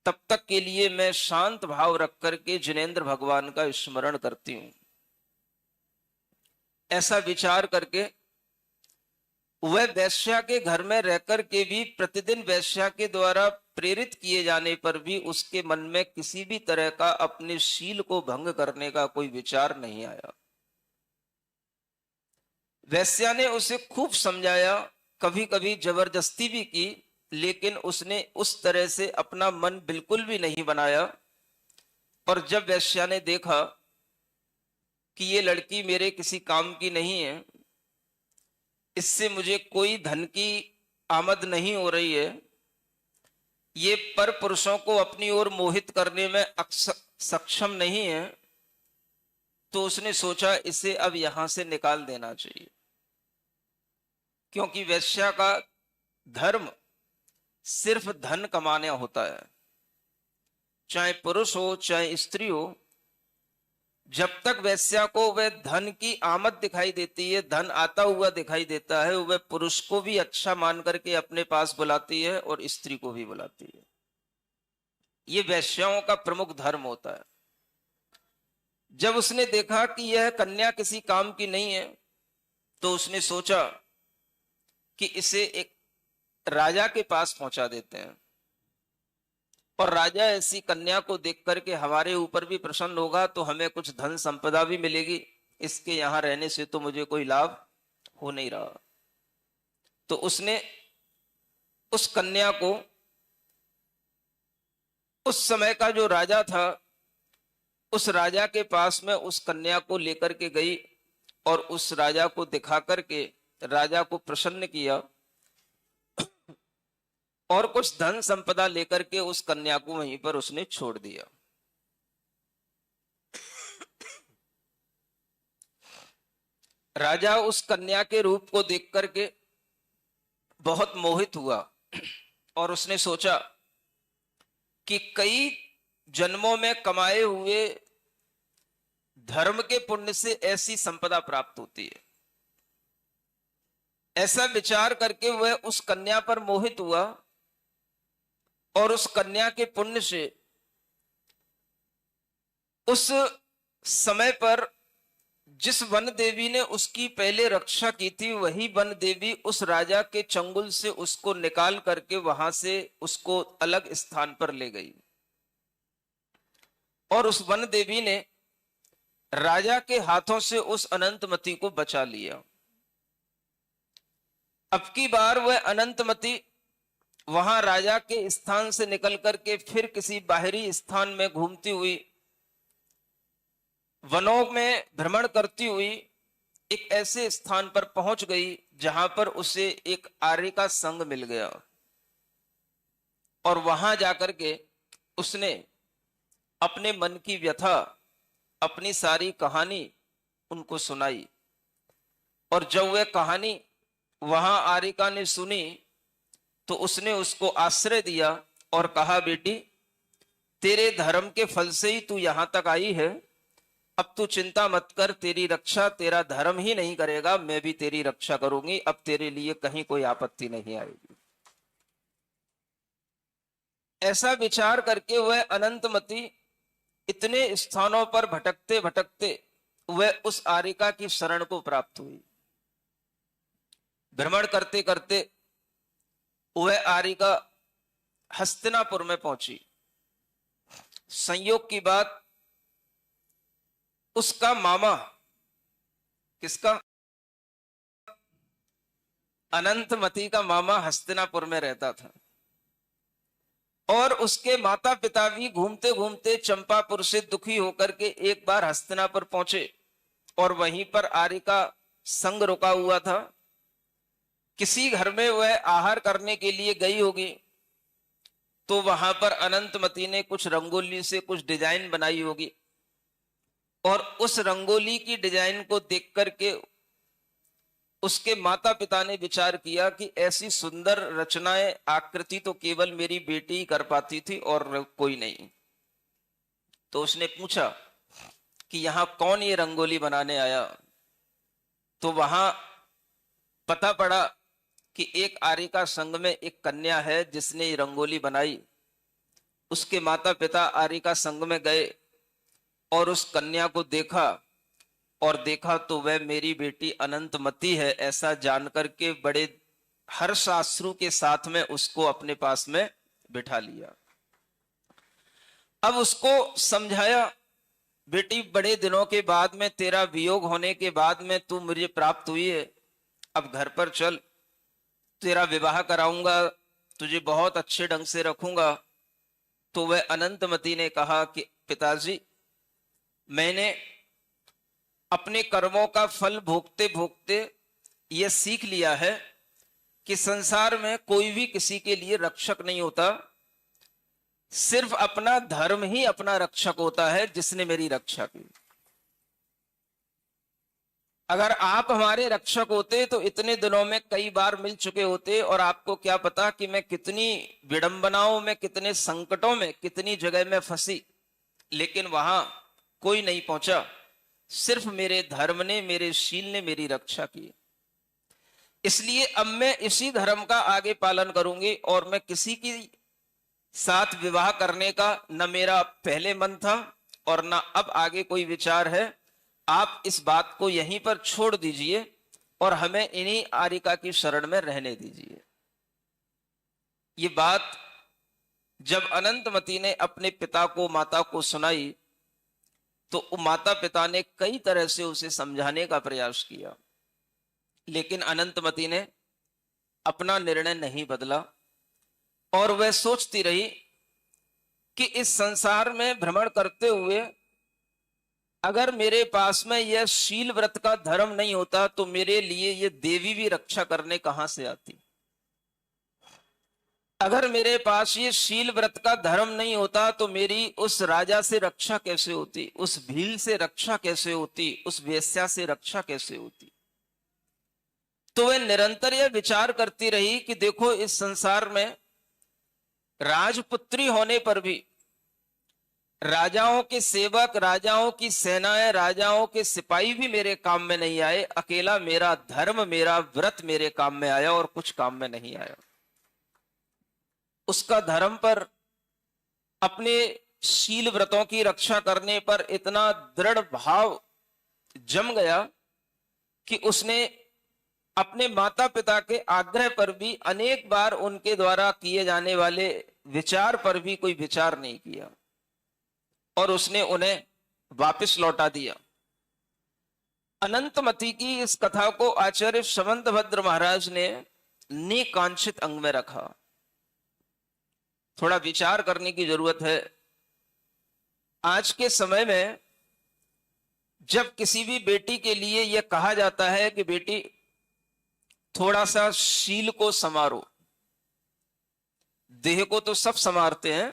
तब तक के लिए मैं शांत भाव रख करके जिनेंद्र भगवान का स्मरण करती हूं। ऐसा विचार करके वह वेश्या के घर में रहकर के भी प्रतिदिन वेश्या के द्वारा प्रेरित किए जाने पर भी उसके मन में किसी भी तरह का अपने शील को भंग करने का कोई विचार नहीं आया। वेश्या ने उसे खूब समझाया, कभी कभी जबरदस्ती भी की, लेकिन उसने उस तरह से अपना मन बिल्कुल भी नहीं बनाया। और जब वेश्या ने देखा कि ये लड़की मेरे किसी काम की नहीं है, इससे मुझे कोई धन की आमद नहीं हो रही है, ये पर पुरुषों को अपनी ओर मोहित करने में सक्षम नहीं है, तो उसने सोचा इसे अब यहां से निकाल देना चाहिए। क्योंकि वेश्या का धर्म सिर्फ धन कमाना होता है, चाहे पुरुष हो चाहे स्त्री हो। जब तक वेश्या को वह धन की आमद दिखाई देती है, धन आता हुआ दिखाई देता है, वह पुरुष को भी अच्छा मान करके अपने पास बुलाती है और स्त्री को भी बुलाती है। ये वेश्याओं का प्रमुख धर्म होता है। जब उसने देखा कि यह कन्या किसी काम की नहीं है, तो उसने सोचा कि इसे एक राजा के पास पहुंचा देते हैं, और राजा ऐसी कन्या को देख करके हमारे ऊपर भी प्रसन्न होगा, तो हमें कुछ धन संपदा भी मिलेगी। इसके यहां रहने से तो मुझे कोई लाभ हो नहीं रहा। तो उसने उस कन्या को, उस समय का जो राजा था, उस राजा के पास में उस कन्या को लेकर के गई और उस राजा को दिखा करके राजा को प्रसन्न किया और कुछ धन संपदा लेकर के उस कन्या को वहीं पर उसने छोड़ दिया। राजा उस कन्या के रूप को देख करके बहुत मोहित हुआ और उसने सोचा कि कई जन्मों में कमाए हुए धर्म के पुण्य से ऐसी संपदा प्राप्त होती है। ऐसा विचार करके वह उस कन्या पर मोहित हुआ और उस कन्या के पुण्य से उस समय पर जिस वन देवी ने उसकी पहले रक्षा की थी, वही वन देवी उस राजा के चंगुल से उसको निकाल करके वहां से उसको अलग स्थान पर ले गई। और उस वन देवी ने राजा के हाथों से उस अनंतमती को बचा लिया। अब की बार वह अनंतमती वहां राजा के स्थान से निकल करके फिर किसी बाहरी स्थान में घूमती हुई, वनों में भ्रमण करती हुई एक ऐसे स्थान पर पहुंच गई जहां पर उसे एक आर्य का संग मिल गया। और वहां जाकर के उसने अपने मन की व्यथा, अपनी सारी कहानी उनको सुनाई। और जब वह कहानी वहां आरिका ने सुनी, तो उसने उसको आश्रय दिया और कहा, बेटी, तेरे धर्म के फल से ही तू यहां तक आई है, अब तू चिंता मत कर, तेरी रक्षा तेरा धर्म ही नहीं करेगा, मैं भी तेरी रक्षा करूंगी, अब तेरे लिए कहीं कोई आपत्ति नहीं आएगी। ऐसा विचार करके वह अनंतमती इतने स्थानों पर भटकते भटकते वह उस आरिका की शरण को प्राप्त हुई। भ्रमण करते करते वह आरिका हस्तिनापुर में पहुंची। संयोग की बात, उसका मामा, किसका? अनंतमती का मामा हस्तिनापुर में रहता था और उसके माता पिता भी घूमते घूमते चंपापुर से दुखी होकर के एक बार हस्तिनापुर पहुंचे और वहीं पर आरिका संग रुका हुआ था। किसी घर में वह आहार करने के लिए गई होगी, तो वहां पर अनंतमती ने कुछ रंगोली से कुछ डिजाइन बनाई होगी और उस रंगोली की डिजाइन को देख करके उसके माता पिता ने विचार किया कि ऐसी सुंदर रचनाएं, आकृति तो केवल मेरी बेटी ही कर पाती थी और कोई नहीं। तो उसने पूछा कि यहां कौन ये रंगोली बनाने आया? तो वहां पता पड़ा कि एक आरिका संघ में एक कन्या है जिसने ये रंगोली बनाई। उसके माता पिता आरिका संग में गए और उस कन्या को देखा, और देखा तो वह मेरी बेटी अनंतमती है, ऐसा जानकर के बड़े हर्षाश्रु के साथ में उसको अपने पास में बिठा लिया। अब उसको समझाया, बेटी बड़े दिनों के बाद में, तेरा वियोग होने के बाद में तू मुझे प्राप्त हुई है, अब घर पर चल, तेरा विवाह कराऊंगा, तुझे बहुत अच्छे ढंग से रखूंगा। तो वह अनंतमती ने कहा कि पिताजी, मैंने अपने कर्मों का फल भोगते भोगते यह सीख लिया है कि संसार में कोई भी किसी के लिए रक्षक नहीं होता, सिर्फ अपना धर्म ही अपना रक्षक होता है, जिसने मेरी रक्षा की। अगर आप हमारे रक्षक होते तो इतने दिनों में कई बार मिल चुके होते, और आपको क्या पता कि मैं कितनी विडंबनाओं में, कितने संकटों में, कितनी जगह में फंसी, लेकिन वहां कोई नहीं पहुंचा, सिर्फ मेरे धर्म ने, मेरे शील ने मेरी रक्षा की। इसलिए अब मैं इसी धर्म का आगे पालन करूंगी, और मैं किसी की साथ विवाह करने का न मेरा पहले मन था और न अब आगे कोई विचार है। आप इस बात को यहीं पर छोड़ दीजिए और हमें इन्हीं आरिका की शरण में रहने दीजिए। ये बात जब अनंतमती ने अपने पिता को, माता को सुनाई, तो माता पिता ने कई तरह से उसे समझाने का प्रयास किया, लेकिन अनंतमती ने अपना निर्णय नहीं बदला, और वह सोचती रही कि इस संसार में भ्रमण करते हुए अगर मेरे पास में यह शील व्रत का धर्म नहीं होता तो मेरे लिए यह देवी भी रक्षा करने कहां से आती। अगर मेरे पास ये शील व्रत का धर्म नहीं होता तो मेरी उस राजा से रक्षा कैसे होती, उस भील से रक्षा कैसे होती, उस वेश्या से रक्षा कैसे होती। तो वह निरंतर यह विचार करती रही कि देखो, इस संसार में राजपुत्री होने पर भी राजाओं के सेवक, राजाओं की सेनाएं, राजाओं के सिपाही भी मेरे काम में नहीं आए, अकेला मेरा धर्म, मेरा व्रत मेरे काम में आया और कुछ काम में नहीं आया। उसका धर्म पर, अपने शील व्रतों की रक्षा करने पर इतना दृढ़ भाव जम गया कि उसने अपने माता पिता के आग्रह पर भी अनेक बार उनके द्वारा किए जाने वाले विचार पर भी कोई विचार नहीं किया, और उसने उन्हें वापस लौटा दिया। अनंतमती की इस कथा को आचार्य शमंतभद्र महाराज ने निकांक्षित अंग में रखा। थोड़ा विचार करने की जरूरत है। आज के समय में जब किसी भी बेटी के लिए यह कहा जाता है कि बेटी थोड़ा सा शील को संवारो, देह को तो सब संवारते हैं,